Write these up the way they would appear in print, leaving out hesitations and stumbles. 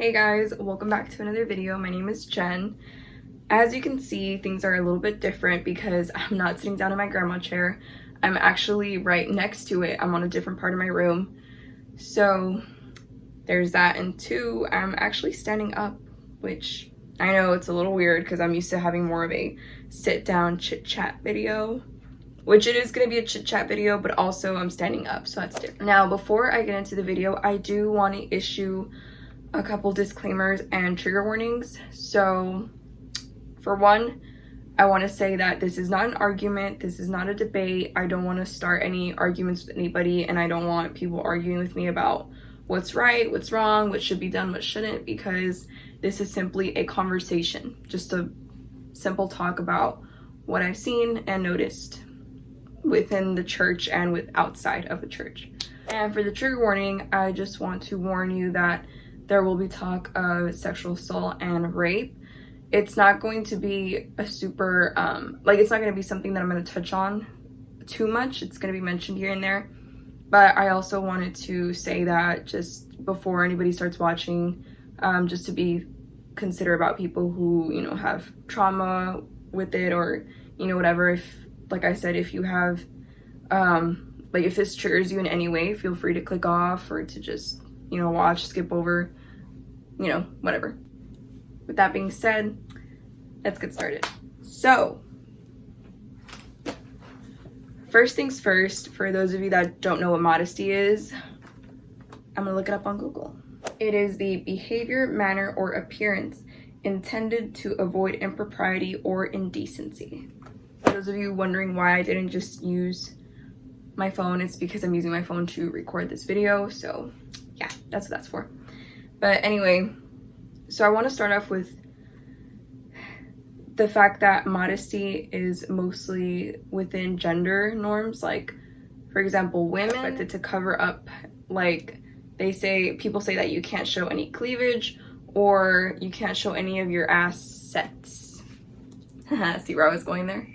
Hey guys, welcome back to another video. My name is Jen. As you can see, things are a little bit different because I'm not sitting down in my grandma chair. I'm actually right next to it. I'm on a different part of my room. So there's that, and two, I'm actually standing up, which I know it's a little weird because I'm used to having more of a sit down chit chat video, which it is going to be a chit chat video, but also I'm standing up, so that's different. Now, before I get into the video, I do want to issue a couple disclaimers and trigger warnings. So for one, I want to say that this is not an argument, this is not a debate. I don't want to start any arguments with anybody, and I don't want people arguing with me about what's right, what's wrong, what should be done, what shouldn't, because this is simply a conversation, just a simple talk about what I've seen and noticed within the church and with outside of the church. And for the trigger warning, I just want to warn you that there will be talk of sexual assault and rape. It's not going to be a super, it's not going to be something that I'm going to touch on too much. It's going to be mentioned here and there. But I also wanted to say that just before anybody starts watching, just to be considerate about people who, you know, have trauma with it, or, you know, whatever. If, like I said, if you have, if this triggers you in any way, feel free to click off or to just, you know, watch, skip over, you know, whatever. With that being said, let's get started. So, first things first, for those of you that don't know what modesty is, I'm gonna look it up on Google. It is the behavior, manner, or appearance intended to avoid impropriety or indecency. For those of you wondering why I didn't just use my phone, it's because I'm using my phone to record this video, so yeah, that's what that's for. But anyway, so I want to start off with the fact that modesty is mostly within gender norms. Like, for example, women are expected to cover up, like people say that you can't show any cleavage or you can't show any of your assets. See where I was going there?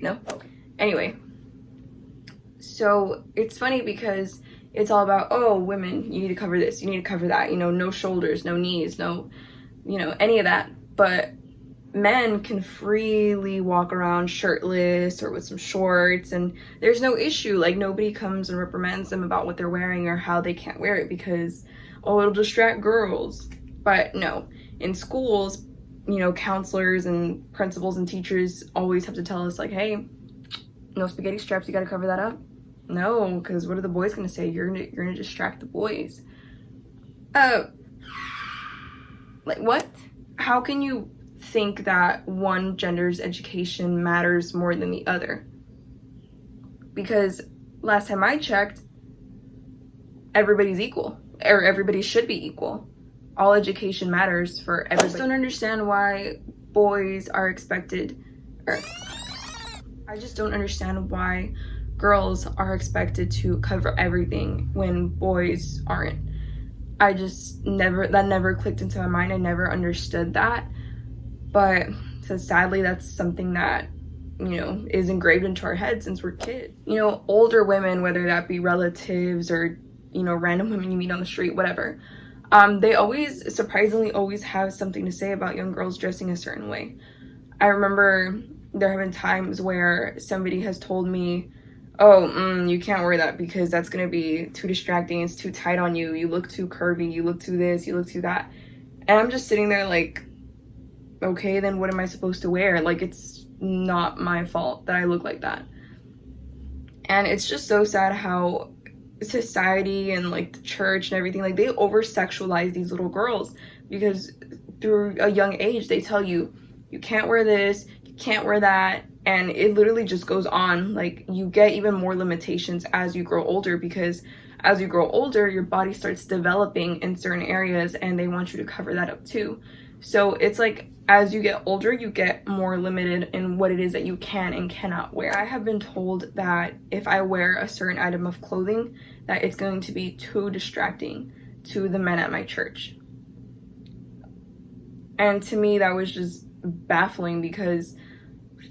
No? Okay. Anyway, so it's funny because it's all about, oh, women, you need to cover this, you need to cover that, you know, no shoulders, no knees, no, you know, any of that. But men can freely walk around shirtless or with some shorts, and there's no issue. Like, nobody comes and reprimands them about what they're wearing or how they can't wear it because, oh, it'll distract girls. But no, in schools, you know, counselors and principals and teachers always have to tell us, like, hey, no spaghetti straps, you gotta cover that up. No, because what are the boys gonna say? You're gonna distract the boys. Like, what? How can you think that one gender's education matters more than the other? Because last time I checked, everybody's equal, or everybody should be equal. All education matters for everybody. I just don't understand why boys are expected, or I just don't understand why girls are expected to cover everything when boys aren't. That never clicked into my mind. I never understood that. But so sadly, that's something that, you know, is engraved into our heads since we're kids. You know, older women, whether that be relatives or, you know, random women you meet on the street, whatever, they always, surprisingly, always have something to say about young girls dressing a certain way. I remember there have been times where somebody has told me, oh, you can't wear that because that's going to be too distracting, it's too tight on you, you look too curvy, you look too this, you look too that. And I'm just sitting there like, okay, then what am I supposed to wear? Like, it's not my fault that I look like that. And it's just so sad how society and like the church and everything, like, they over sexualize these little girls, because through a young age they tell you, you can't wear this, you can't wear that, and it literally just goes on. Like, you get even more limitations as you grow older, because as you grow older, your body starts developing in certain areas and they want you to cover that up too. So it's like, as you get older, you get more limited in what it is that you can and cannot wear. I have been told that if I wear a certain item of clothing, that it's going to be too distracting to the men at my church. And to me, that was just baffling, because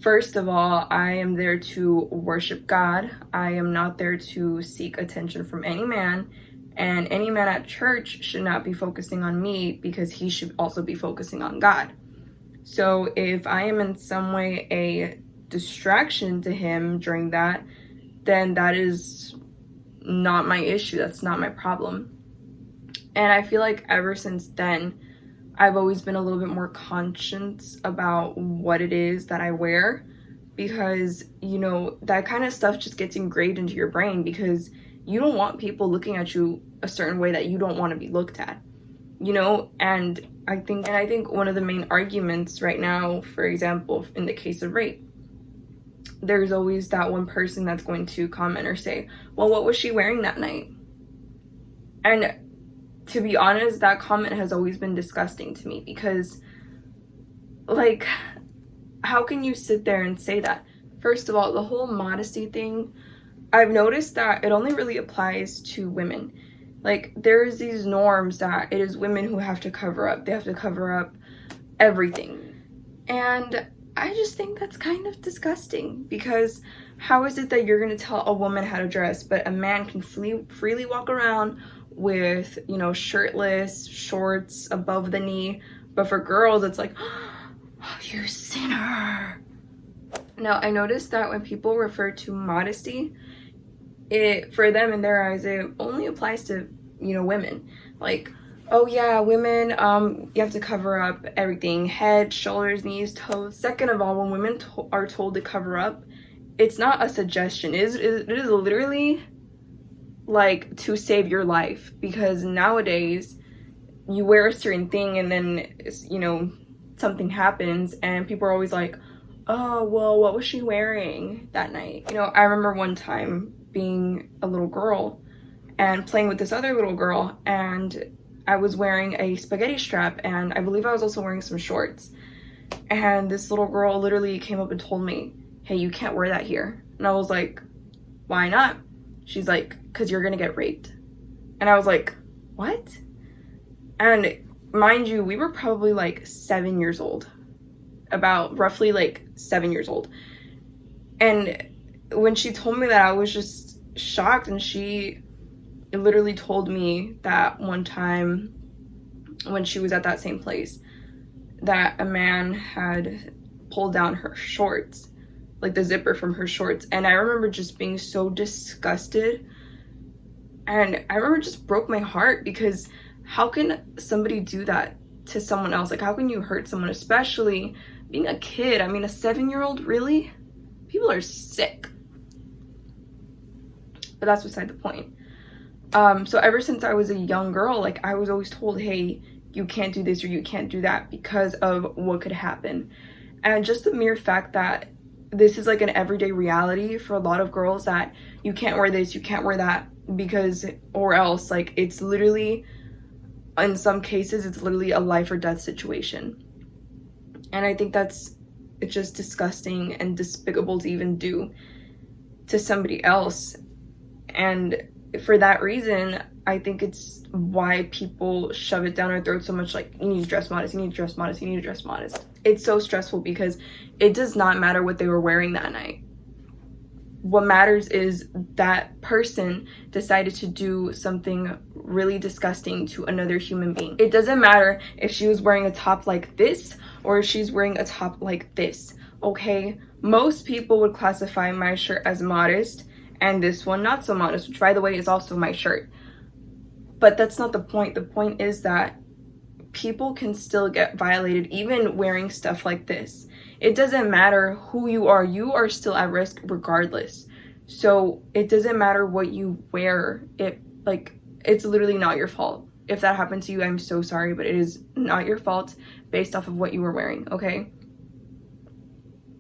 first of all, I am there to worship God. I am not there to seek attention from any man. And any man at church should not be focusing on me, because he should also be focusing on God. So if I am in some way a distraction to him during that, then that is not my issue. That's not my problem. And I feel like ever since then, I've always been a little bit more conscious about what it is that I wear, because, you know, that kind of stuff just gets engraved into your brain, because you don't want people looking at you a certain way that you don't want to be looked at, you know. And I think one of the main arguments right now, for example, in the case of rape, there's always that one person that's going to comment or say, well, what was she wearing that night? And to be honest, that comment has always been disgusting to me, because, like, how can you sit there and say that? First of all, the whole modesty thing, I've noticed that it only really applies to women. Like, there's these norms that it is women who have to cover up. They have to cover up everything. And I just think that's kind of disgusting, because how is it that you're going to tell a woman how to dress, but a man can freely walk around with, you know, shirtless, shorts above the knee, but for girls it's like, oh, you sinner. Now, I noticed that when people refer to modesty, it, for them, in their eyes, it only applies to, you know, women. Like, oh yeah, women, you have to cover up everything, head, shoulders, knees, toes. Second of all, when women are told to cover up, it's not a suggestion. It is literally like to save your life, because nowadays you wear a certain thing and then, you know, something happens and people are always like, oh, well, what was she wearing that night? You know, I remember one time being a little girl and playing with this other little girl, and I was wearing a spaghetti strap, and I believe I was also wearing some shorts, and this little girl literally came up and told me, hey, you can't wear that here. And I was like, why not? She's like, because you're gonna get raped. And I was like, what? And mind you, we were probably like 7 years old, about roughly like 7 years old. And when she told me that, I was just shocked. And she literally told me that one time when she was at that same place, that a man had pulled down her shorts, like the zipper from her shorts. And I remember just being so disgusted, and I remember just broke my heart, because how can somebody do that to someone else? Like, how can you hurt someone, especially being a kid? I mean, a 7-year-old, really? People are sick. But that's beside the point. So ever since I was a young girl, like, I was always told, hey, you can't do this or you can't do that because of what could happen. And just the mere fact that this is like an everyday reality for a lot of girls, that you can't wear this, you can't wear that, because, or else, like, it's literally, in some cases, it's literally a life or death situation. And I think it's just disgusting and despicable to even do to somebody else. And for that reason, I think it's why people shove it down our throats so much, like, you need to dress modest, you need to dress modest, you need to dress modest. It's so stressful, because it does not matter what they were wearing that night. What matters is that person decided to do something really disgusting to another human being. It doesn't matter if she was wearing a top like this or if she's wearing a top like this, okay? Most people would classify my shirt as modest and this one not so modest, which, by the way, is also my shirt. But that's not the point. The point is that people can still get violated even wearing stuff like this. It doesn't matter who you are still at risk regardless. So it doesn't matter what you wear. It's literally not your fault. If that happened to you, I'm so sorry, but it is not your fault based off of what you were wearing, okay?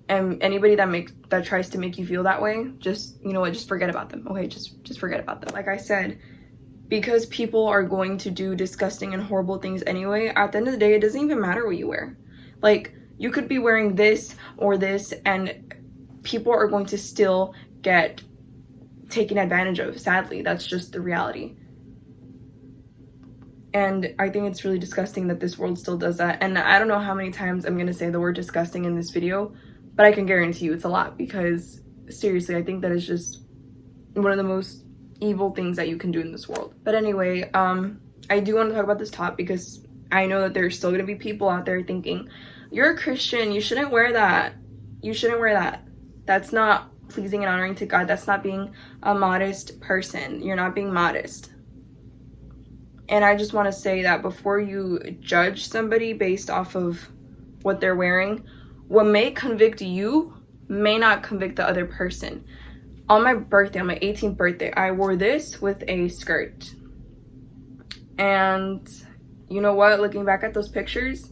And anybody that tries to make you feel that way, just, you know what, just forget about them, okay? Just forget about them. Like I said, because people are going to do disgusting and horrible things anyway, at the end of the day, it doesn't even matter what you wear. Like, you could be wearing this or this, and people are going to still get taken advantage of. Sadly, that's just the reality. And I think it's really disgusting that this world still does that. And I don't know how many times I'm going to say the word disgusting in this video, but I can guarantee you it's a lot, because seriously, I think that is just one of the most evil things that you can do in this world. But anyway, I do want to talk about this top because I know that there's still going to be people out there thinking, you're a Christian, you shouldn't wear that. You shouldn't wear that. That's not pleasing and honoring to God. That's not being a modest person. You're not being modest. And I just want to say that before you judge somebody based off of what they're wearing, what may convict you may not convict the other person. On my birthday, on my 18th birthday, I wore this with a skirt. And you know what? Looking back at those pictures,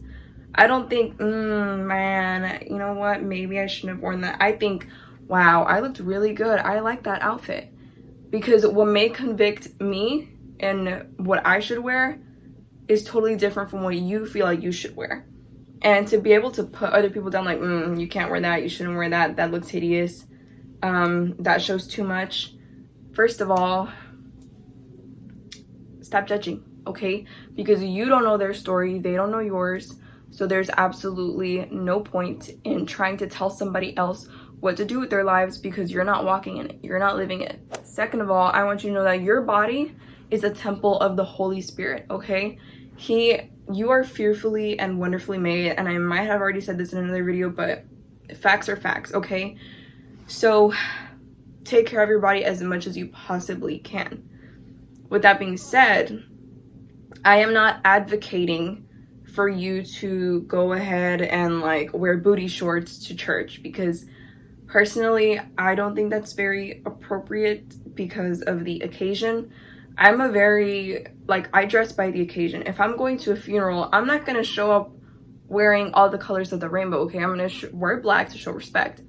I don't think, man, you know what? Maybe I shouldn't have worn that. I think, wow, I looked really good. I like that outfit. Because what may convict me and what I should wear is totally different from what you feel like you should wear. And to be able to put other people down like, you can't wear that, you shouldn't wear that, that looks hideous, that shows too much. First of all, stop judging, okay? Because you don't know their story, they don't know yours. So there's absolutely no point in trying to tell somebody else what to do with their lives because you're not walking in it, you're not living it. Second of all, I want you to know that your body is a temple of the Holy Spirit, okay? You are fearfully and wonderfully made, and I might have already said this in another video, but facts are facts, okay? So take care of your body as much as you possibly can. With that being said, I am not advocating for you to go ahead and like wear booty shorts to church, because personally I don't think that's very appropriate because of the occasion. I'm a very, like, I dress by the occasion. If I'm going to a funeral, I'm not going to show up wearing all the colors of the rainbow, okay? I'm going to wear black to show respect.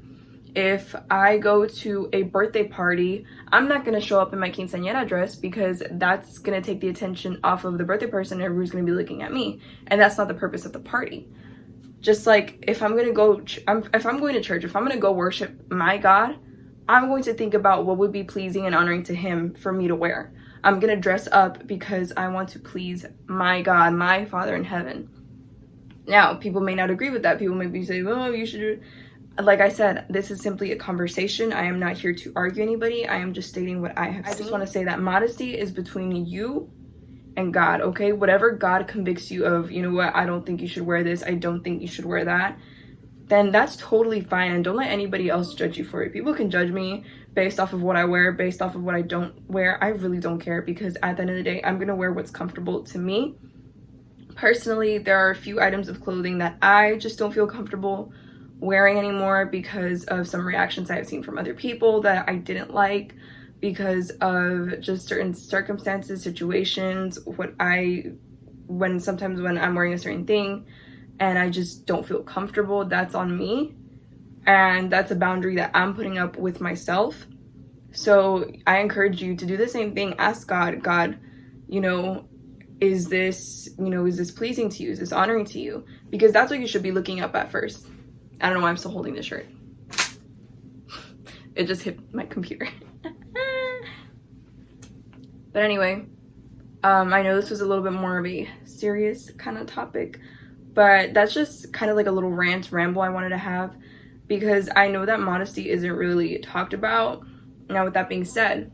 If I go to a birthday party, I'm not going to show up in my quinceañera dress because that's going to take the attention off of the birthday person and everyone's going to be looking at me. And that's not the purpose of the party. Just like if I'm going to go, if I'm going to church, if I'm going to go worship my God, I'm going to think about what would be pleasing and honoring to him for me to wear. I'm going to dress up because I want to please my God, my Father in heaven. Now, people may not agree with that. People may be saying, oh, you should do. Like I said, this is simply a conversation. I am not here to argue anybody. I am just stating what I have seen. I just want to say that modesty is between you and God, okay? Whatever God convicts you of, you know what, I don't think you should wear this, I don't think you should wear that, then that's totally fine, and don't let anybody else judge you for it. People can judge me based off of what I wear, based off of what I don't wear. I really don't care, because at the end of the day, I'm gonna wear what's comfortable to me. Personally, there are a few items of clothing that I just don't feel comfortable wearing anymore because of some reactions I've seen from other people that I didn't like, because of just certain circumstances, situations, sometimes when I'm wearing a certain thing and I just don't feel comfortable, that's on me. And that's a boundary that I'm putting up with myself. So I encourage you to do the same thing. Ask God, you know, is this pleasing to you? Is this honoring to you? Because that's what you should be looking up at first. I don't know why I'm still holding this shirt. It just hit my computer. But anyway, I know this was a little bit more of a serious kind of topic, but that's just kind of like a little ramble I wanted to have, because I know that modesty isn't really talked about. Now, with that being said,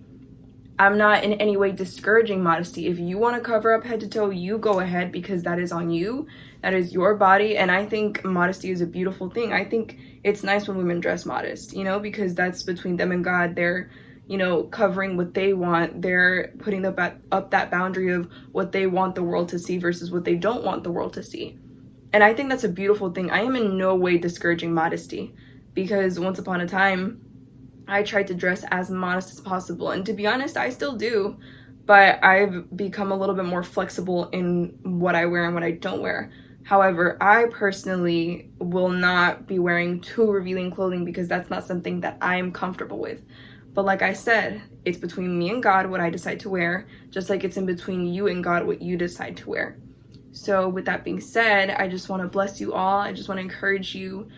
I'm not in any way discouraging modesty. If you want to cover up head to toe, you go ahead, because that is on you. That is your body. And I think modesty is a beautiful thing. I think it's nice when women dress modest, you know, because that's between them and God. They're, you know, covering what they want. They're putting up that boundary of what they want the world to see versus what they don't want the world to see. And I think that's a beautiful thing. I am in no way discouraging modesty, because once upon a time, I tried to dress as modest as possible. And to be honest, I still do. But I've become a little bit more flexible in what I wear and what I don't wear. However, I personally will not be wearing too revealing clothing, because that's not something that I am comfortable with. But like I said, it's between me and God what I decide to wear, just like it's in between you and God what you decide to wear. So with that being said, I just want to bless you all. I just want to encourage you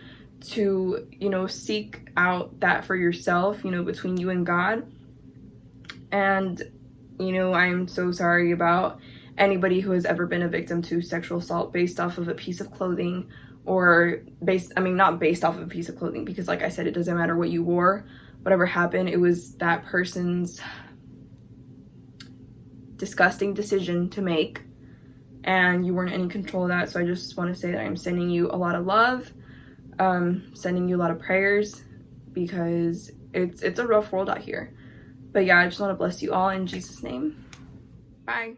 to, you know, seek out that for yourself, you know, between you and God. And, you know, I'm so sorry about anybody who has ever been a victim to sexual assault based off of a piece of clothing, or not based off of a piece of clothing, because like I said, it doesn't matter what you wore. Whatever happened, it was that person's disgusting decision to make, and you weren't in control of that. So I just want to say that I'm sending you a lot of love, sending you a lot of prayers, because it's a rough world out here. But yeah, I just want to bless you all in Jesus' name. Bye.